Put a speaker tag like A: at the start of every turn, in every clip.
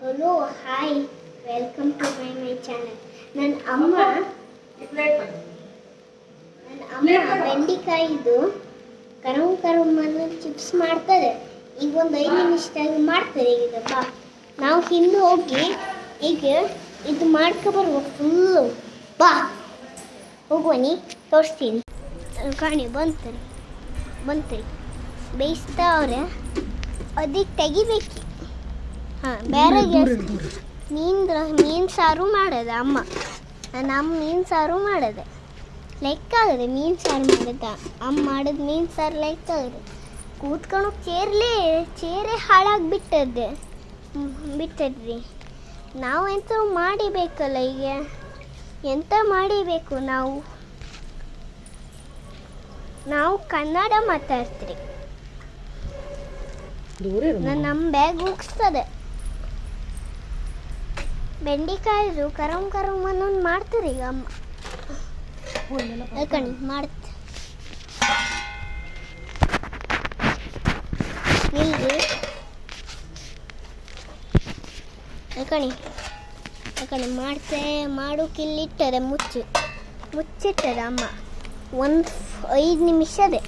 A: Hello hi welcome to my channel. ನನ್ನ ಅಮ್ಮ ಬೆಂಡೆಕಾಯಿದು ಕರಮ್ chips ಮಾಡ್ತಾರೆ. ಈಗ ಒಂದು 5 ನಿಮಿಷದಾಗ ಮಾಡ್ತಾರೆ. ಈಗ ಬಾ ನಾವು ಹಿಂದೆ ಹೋಗಿ ಈಗ ಇದು ಮಾಡ್ಕೊಬರುವ ಫುಲ್ಲು. ಬಾ ಹೋಗುವನಿ ತೋರಿಸ್ತೀನಿ. ಕಾಣಿ ಬಂತರಿ ಬೇಯಿಸ್ತಾವ್ರೆ. ಅದಕ್ಕೆ ತೆಗಿಬೇಕು. ಹಾಂ ಬೇರೆ ಮೀನು ಸಾರು ಮಾಡೋದು ಅಮ್ಮ. ನಮ್ಮ ಮೀನು ಸಾರು ಮಾಡೋದು ಲೆಕ್ಕ ಆಗದೆ. ಮೀನು ಸಾರು ಮಾಡೋದ ಅಮ್ಮ ಮಾಡೋದು ಮೀನು ಸಾರು ಲೆಕ್ಕ ಆಗದೆ. ಕೂತ್ಕೊಂಡು ಚೇರೇ ಹಾಳಾಗಿಬಿಟ್ಟದ್ರಿ. ನಾವು ಎಂತ ಮಾಡಿಬೇಕಲ್ಲ. ಈಗ ಎಂತ ಮಾಡಿಬೇಕು. ನಾವು ಕನ್ನಡ ಮಾತಾಡ್ತೀರಿ. ನಮ್ಮ ಬ್ಯಾಗ್ ಉಗಿಸ್ತದೆ. ಬೆಂಡೆಕಾಯಿದು ಕರಮ್ ಅನ್ನೊಂದು ಮಾಡ್ತಾರೆ ಈಗ ಅಮ್ಮ. ಯಾಕಣಿ ಮಾಡ್ತ ಇಲ್ಲಿ ಯಾಕಣಿ ಮಾಡೋಕ್ಕಿಲ್ಲಿಟ್ಟದೆ ಮುಚ್ಚಿಟ್ಟದೆ ಅಮ್ಮ. ಒಂದು 5 ನಿಮಿಷದೆ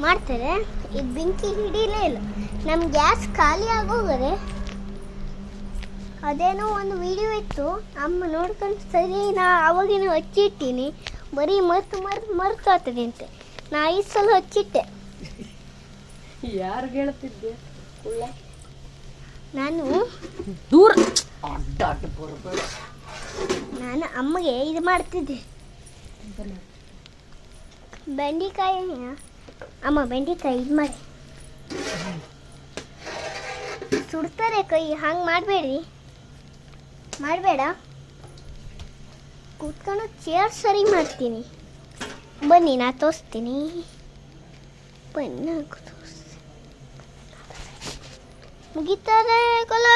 A: ಮಾಡ್ತಾರೆ. ಇದು ಬೆಂಕಿ ಹಿಡಿಲೇ ಇಲ್ಲ. ನಮ್ಮ ಗ್ಯಾಸ್ ಖಾಲಿ ಆಗೋಗದೆ. ಅದೇನೋ ಒಂದು ವಿಡಿಯೋ ಇತ್ತು, ಅಮ್ಮ ನೋಡ್ಕೊಂಡು ಸರಿ ನಾ ಅವಾಗಿನ ಹಚ್ಚಿಟ್ಟೀನಿ. ಬರೀ ಮರ್ತು ಆಗ್ತದೆ ಅಂತೆ. ನಾ 5 ಸಲ ಹಚ್ಚಿಟ್ಟೆ.
B: ಯಾರು ಹೇಳ್ತಿದ್ದೆ?
A: ನಾನು ಅಮ್ಮಗೆ ಇದು ಮಾಡ್ತಿದ್ದೆ. ಬೆಂಡೆಕಾಯಿ ಅಮ್ಮ ಬೆಂಡೆಕಾಯಿ ಇದು ಮಾಡಿ ಸುಡ್ತಾರೆ ಕೈ. ಹಂಗೆ ಮಾಡಬೇಡ. ಕೂತ್ಕೊಂಡು ಚೇರ್ ಸರಿ ಮಾಡ್ತೀನಿ. ಬನ್ನಿ ನಾ ತೋರಿಸ್ತೀನಿ. ಮುಗಿತಾರೆ ಕಲ.